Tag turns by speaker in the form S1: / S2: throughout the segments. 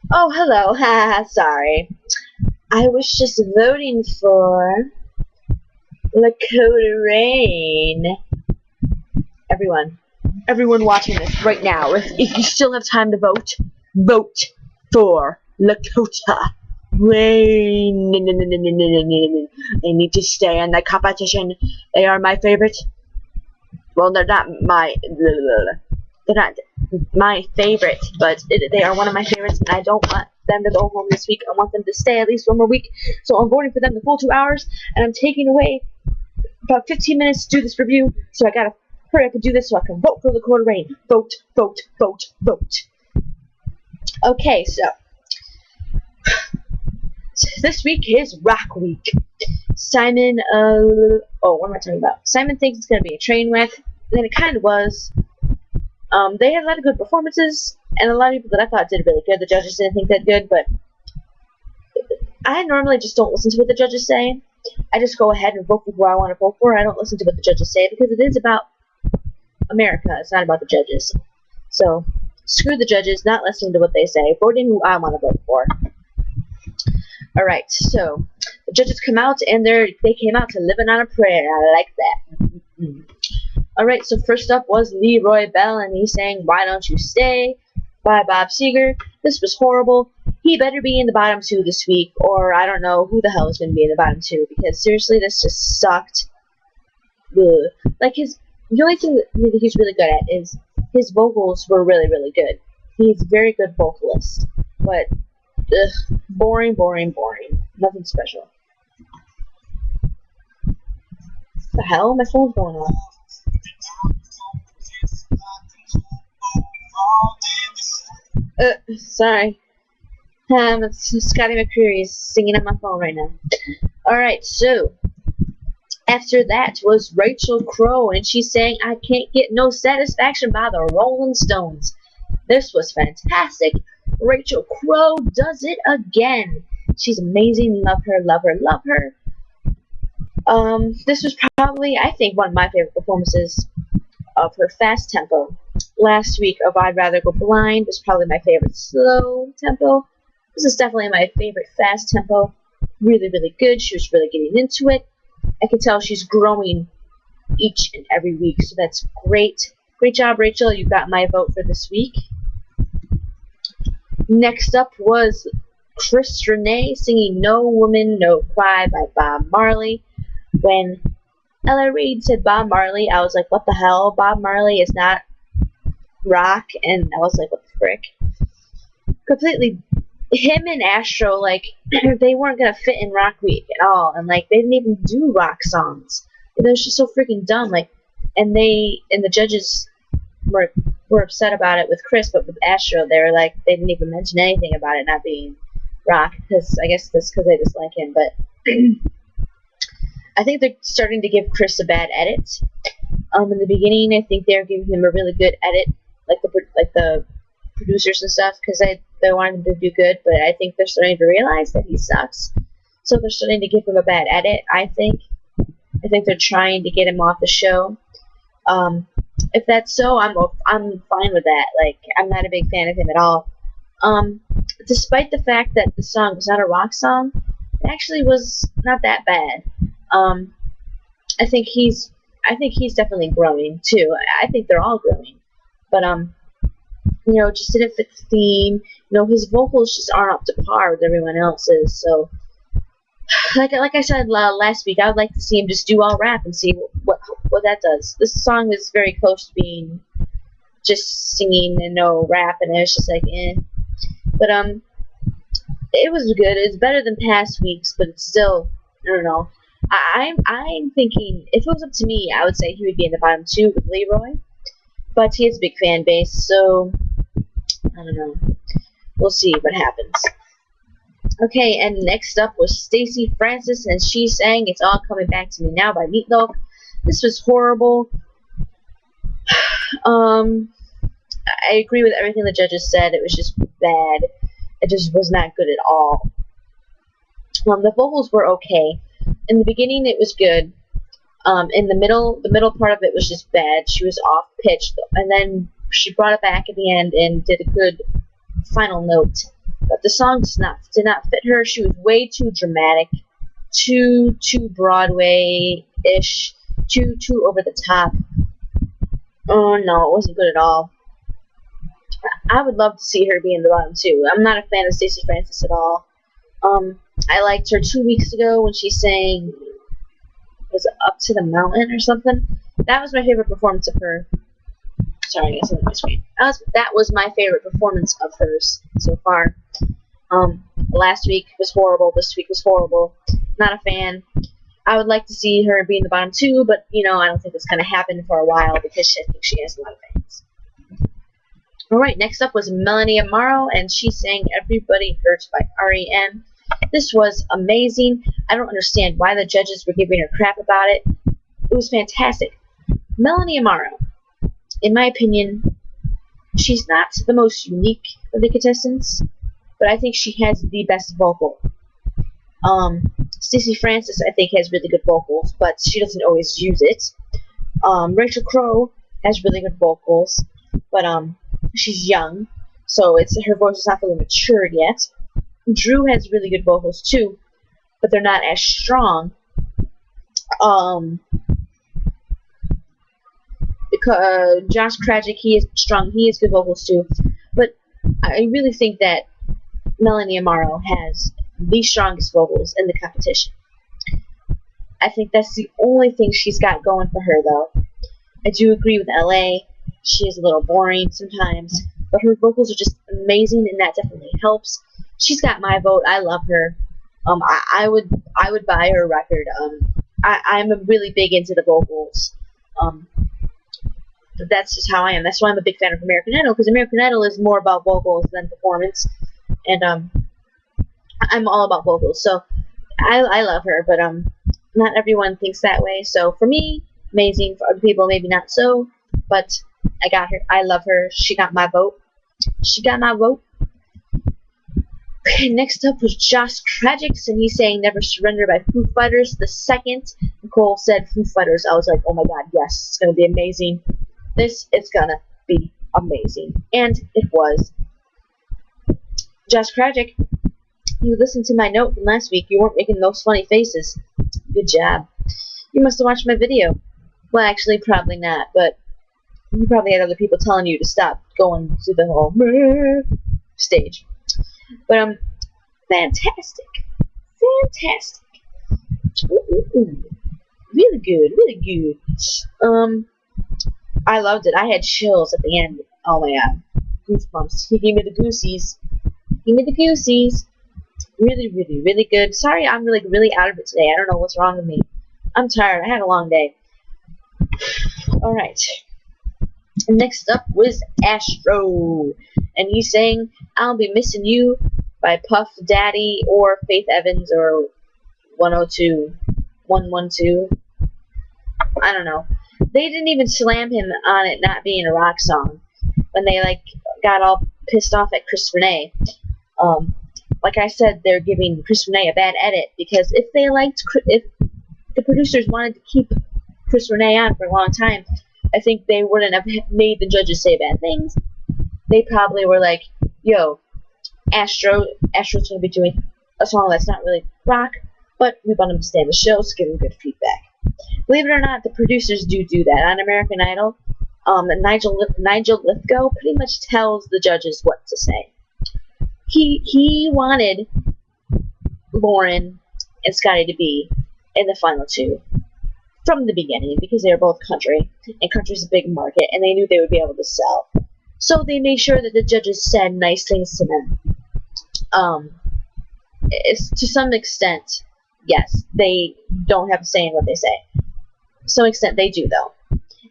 S1: Oh, hello. Haha, sorry. I was just voting for Lakota Rain. Everyone watching this right now, if you still have time to vote, vote for Lakota Rain. They need to stay in the competition. They are my favorite. Well, they're not my favorite, but they are one of my favorites, and I don't want them to go home this week. I want them to stay at least one more week, so I'm voting for them the full 2 hours, and I'm taking away about 15 minutes to do this review, so I gotta hurry up and do this so I can vote for Lakota Rain. Vote, vote, vote, vote. Okay, so this week is Rock Week. Simon, what am I talking about? Simon thinks it's gonna be a train wreck, and it kind of was. They had a lot of good performances, and a lot of people that I thought did really good. The judges didn't think that good, but I normally just don't listen to what the judges say. I just go ahead and vote for who I want to vote for. I don't listen to what the judges say because it is about America. It's not about the judges. So, screw the judges, not listening to what they say, voting who I want to vote for. Alright, so, the judges come out, and they came out to Living on a Prayer. I like that. Alright, so first up was Leroy Bell, and he sang Why Don't You Stay by Bob Seger. This was horrible. He better be in the bottom 2 this week, or I don't know who the hell is going to be in the bottom 2, because seriously, this just sucked. Ugh. Like, the only thing that he's really good at is his vocals were really, really good. He's a very good vocalist, but boring, boring, boring. Nothing special. What the hell? My phone's going off. Sorry. It's Scotty McCreery singing on my phone right now. Alright, so after that was Rachel Crow, and she sang I Can't Get No Satisfaction by the Rolling Stones. This was fantastic. Rachel Crow does it again. She's amazing. Love her, love her, love her. This was probably, I think, one of my favorite performances of her fast tempo. Last week of I'd Rather Go Blind was probably my favorite slow tempo. This is definitely my favorite fast tempo. Really, really good. She was really getting into it. I can tell she's growing each and every week, so that's great. Great job, Rachel. You got my vote for this week. Next up was Rene singing No Woman, No Cry by Bob Marley. When Ella Reid said Bob Marley, I was like, what the hell? Bob Marley is not rock, and I was like, what the frick? Completely, him and Astro, like, they weren't gonna fit in Rock Week at all, and like, they didn't even do rock songs. It was just so freaking dumb, like, and the judges were upset about it with Chris, but with Astro, they were like, they didn't even mention anything about it not being rock, because I guess that's because they dislike him, but I think they're starting to give Chris a bad edit. In the beginning, I think they're giving him a really good edit, like the producers and stuff, because they wanted him to do good, but I think they're starting to realize that he sucks. So they're starting to give him a bad edit, I think. I think they're trying to get him off the show. If that's so, I'm fine with that. Like, I'm not a big fan of him at all. Despite the fact that the song was not a rock song, it actually was not that bad. I think he's definitely growing too. I think they're all growing, but you know, just didn't fit the theme. You know, his vocals just aren't up to par with everyone else's. So, like I said last week, I would like to see him just do all rap and see what that does. This song is very close to being just singing and no rap, and it's just like But it was good. It's better than past weeks, but it's still, I don't know. I'm thinking, if it was up to me, I would say he would be in the bottom 2 with Leroy. But he has a big fan base, so I don't know. We'll see what happens. Okay, and next up was Stacy Francis, and she sang It's All Coming Back to Me Now by Meatloaf. This was horrible. I agree with everything the judges said. It was just bad. It just was not good at all. The vocals were okay. In the beginning, it was good. In the middle part of it was just bad. She was off pitch, and then she brought it back at the end and did a good final note. But the song did not fit her. She was way too dramatic, too Broadway-ish, too over the top. Oh no, it wasn't good at all. I would love to see her be in the bottom too. I'm not a fan of Stacy Francis at all. I liked her 2 weeks ago when she sang, was it Up to the Mountain or something? That was my favorite performance of her. Sorry, I guess on my screen. That was my favorite performance of hers so far. Last week was horrible. This week was horrible. Not a fan. I would like to see her be in the bottom two, but you know, I don't think it's going to happen for a while because I think she has a lot of fans. Alright, next up was Melanie Amaro, and she sang Everybody Hurts by REM. This was amazing. I don't understand why the judges were giving her crap about it. It was fantastic. Melanie Amaro, in my opinion, she's not the most unique of the contestants, but I think she has the best vocal. Stacy Francis, I think, has really good vocals, but she doesn't always use it. Rachel Crow has really good vocals, but she's young, so her voice is not really matured yet. Drew has really good vocals too, but they're not as strong. Because Josh Krajcik, he is strong. He has good vocals too, but I really think that Melanie Amaro has the strongest vocals in the competition. I think that's the only thing she's got going for her, though. I do agree with LA. She is a little boring sometimes, but her vocals are just amazing, and that definitely helps. She's got my vote. I love her. I would buy her record. I'm really big into the vocals. But that's just how I am. That's why I'm a big fan of American Idol, because American Idol is more about vocals than performance, and I'm all about vocals. So I love her, but not everyone thinks that way. So for me, amazing. For other people, maybe not so. But I got her. I love her. She got my vote. She got my vote. Okay, next up was Josh Krajcik, and he's saying Never Surrender by Foo Fighters. The second Nicole said Foo Fighters, I was like, oh my god, yes, it's going to be amazing. This is going to be amazing. And it was. Josh Krajcik, you listened to my note from last week. You weren't making those funny faces. Good job. You must have watched my video. Well, actually, probably not, but you probably had other people telling you to stop going to the whole stage. But fantastic. Fantastic. Ooh. Really good, really good. I loved it. I had chills at the end. Oh my god. Goosebumps. He gave me the goosies. Give me the goosies. Really, really, really good. Sorry, I'm really out of it today. I don't know what's wrong with me. I'm tired. I had a long day. Alright. Next up was Astro. And he's saying, I'll Be Missing You by Puff Daddy or Faith Evans or 102. 112. I don't know. They didn't even slam him on it not being a rock song when they got all pissed off at Chris Rene. Like I said, they're giving Chris Rene a bad edit because if the producers wanted to keep Chris Rene on for a long time, I think they wouldn't have made the judges say bad things. They probably were like, yo, Astro's going to be doing a song that's not really rock, but we want him to stay on the show, so give him good feedback. Believe it or not, the producers do that. On American Idol, Nigel Lithgow pretty much tells the judges what to say. He wanted Lauren and Scotty to be in the final two from the beginning because they were both country, and country's a big market, and they knew they would be able to sell. So they made sure that the judges said nice things to them. To some extent, yes, they don't have a say in what they say. To some extent, they do, though.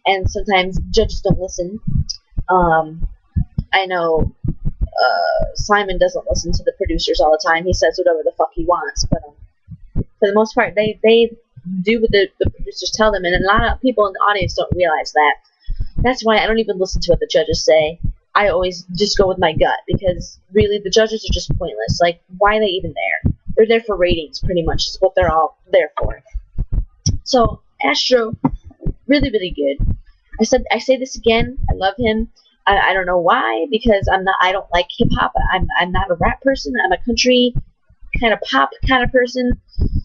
S1: And sometimes judges don't listen. I know Simon doesn't listen to the producers all the time. He says whatever the fuck he wants. But for the most part, they do what the producers tell them. And a lot of people in the audience don't realize that. That's why I don't even listen to what the judges say. I always just go with my gut, because really the judges are just pointless. Like, why are they even there? They're there for ratings, pretty much. Is what they're all there for. So Astro, really, really good. I say this again. I love him. I don't know why, because I don't like hip hop. I'm not a rap person. I'm a country kind of pop kind of person.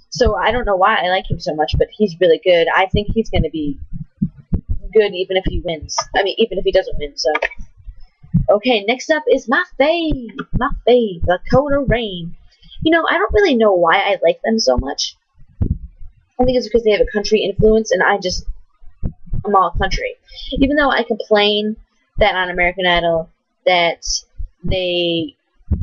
S1: So I don't know why I like him so much, but he's really good. I think he's going to be good even if he wins. I mean, even if he doesn't win. So okay, next up is my fave, Lakota Rain. You know, I don't really know why I like them so much. I think it's because they have a country influence, and I'm all country. Even though I complain that on American Idol that they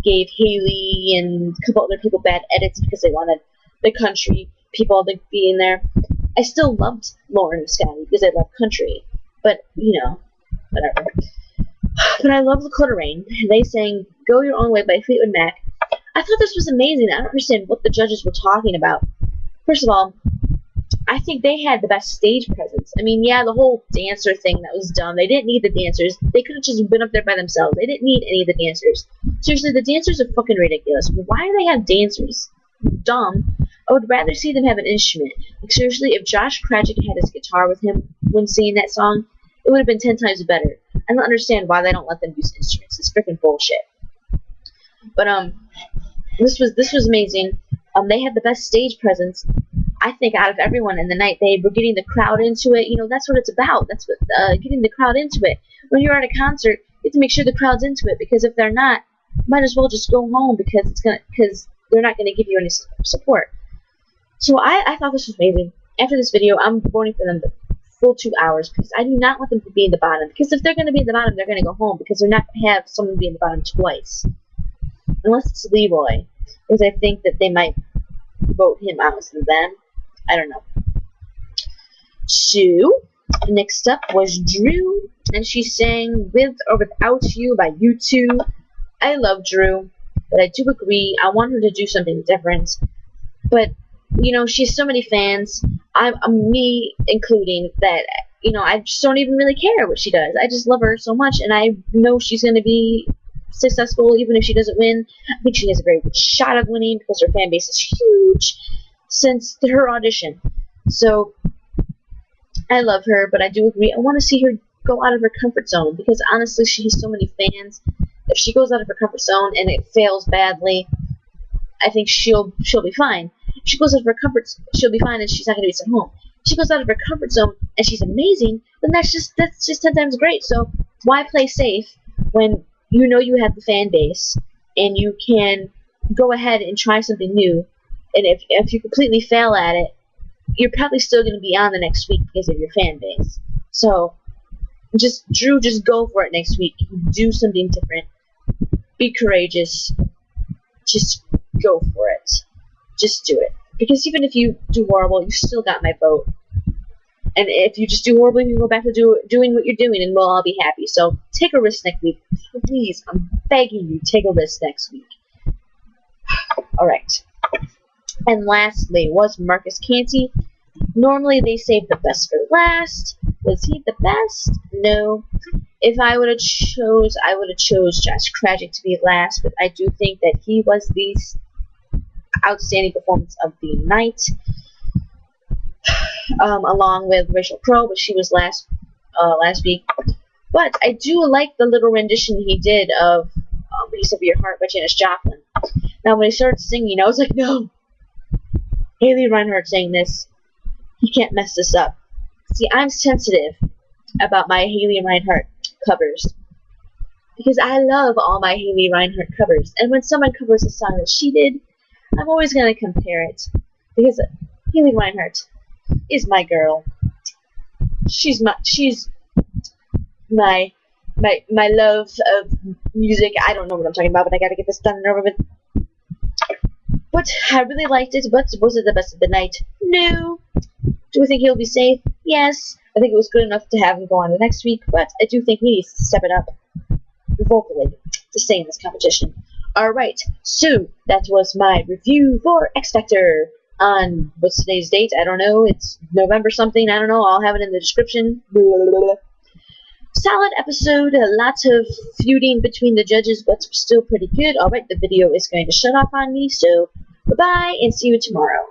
S1: gave Haley and a couple other people bad edits because they wanted the country people to be in there, I still loved Lauren and Scotty because I love country. But, you know, whatever. But I love Lakota Rain. They sang Go Your Own Way by Fleetwood Mac. I thought this was amazing. I don't understand what the judges were talking about. First of all, I think they had the best stage presence. I mean, yeah, the whole dancer thing, that was dumb. They didn't need the dancers. They could have just been up there by themselves. They didn't need any of the dancers. Seriously, the dancers are fucking ridiculous. Why do they have dancers? Dumb. I would rather see them have an instrument. Like, seriously, if Josh Krajcik had his guitar with him when singing that song, it would have been 10 times better. I don't understand why they don't let them use instruments. It's freaking bullshit. But this was amazing. They had the best stage presence, I think, out of everyone in the night. They were getting the crowd into it. You know, that's what it's about. That's what getting the crowd into it. When you're at a concert, you have to make sure the crowd's into it, because if they're not, you might as well just go home, because they're not gonna give you any support. So I thought this was amazing. After this video, I'm voting for them the full 2 hours, because I do not want them to be in the bottom. Because if they're going to be in the bottom, they're going to go home, because they're not going to have someone be in the bottom twice. Unless it's Leroy, because I think that they might vote him out instead of them. I don't know. So, next up was Drew, and she sang With or Without You by U2. I love Drew, but I do agree, I want her to do something different. But, you know, she has so many fans, me including, that, you know, I just don't even really care what she does. I just love her so much, and I know she's going to be successful even if she doesn't win. I think she has a very good shot of winning, because her fan base is huge since her audition. So, I love her, but I do agree, I want to see her go out of her comfort zone, because honestly, she has so many fans. If she goes out of her comfort zone and it fails badly, I think she'll be fine. If she goes out of her comfort, she'll be fine, and she's not going to be sent home. If she goes out of her comfort zone and she's amazing, then that's just 10 times great. So why play safe when you know you have the fan base and you can go ahead and try something new? And if you completely fail at it, you're probably still going to be on the next week because of your fan base. So Drew, just go for it next week. Do something different. Be courageous. Just go for it. Just do it. Because even if you do horrible, you still got my vote. And if you just do horrible, you can go back to doing what you're doing, and we'll all be happy. So take a risk next week. Please, I'm begging you, take a risk next week. Alright. And lastly was Marcus Canty. Normally they save the best for last. Was he the best? No. If I would have chose, I would have chose Josh Krajcik to be last, but I do think that he was the outstanding performance of the night, along with Rachel Crow, but she was last week. But I do like the little rendition he did of Piece of Your Heart by Janis Joplin. Now, when he started singing, I was like, no, Haley Reinhart sang this. He can't mess this up. See, I'm sensitive about my Haley Reinhart covers, because I love all my Haley Reinhart covers, and when someone covers a song that she did, I'm always going to compare it, because Haley Reinhart is my girl. She's my love of music. I don't know what I'm talking about, but I gotta get this done and over with. But I really liked it. But was it the best of the night? No. Do I think he'll be safe? Yes. I think it was good enough to have him go on the next week, but I do think we need to step it up vocally to stay in this competition. Alright, so that was my review for X Factor on, what's today's date? I don't know. It's November something. I don't know. I'll have it in the description. Solid episode. A lot of feuding between the judges, but still pretty good. Alright, the video is going to shut off on me, so bye-bye, and see you tomorrow.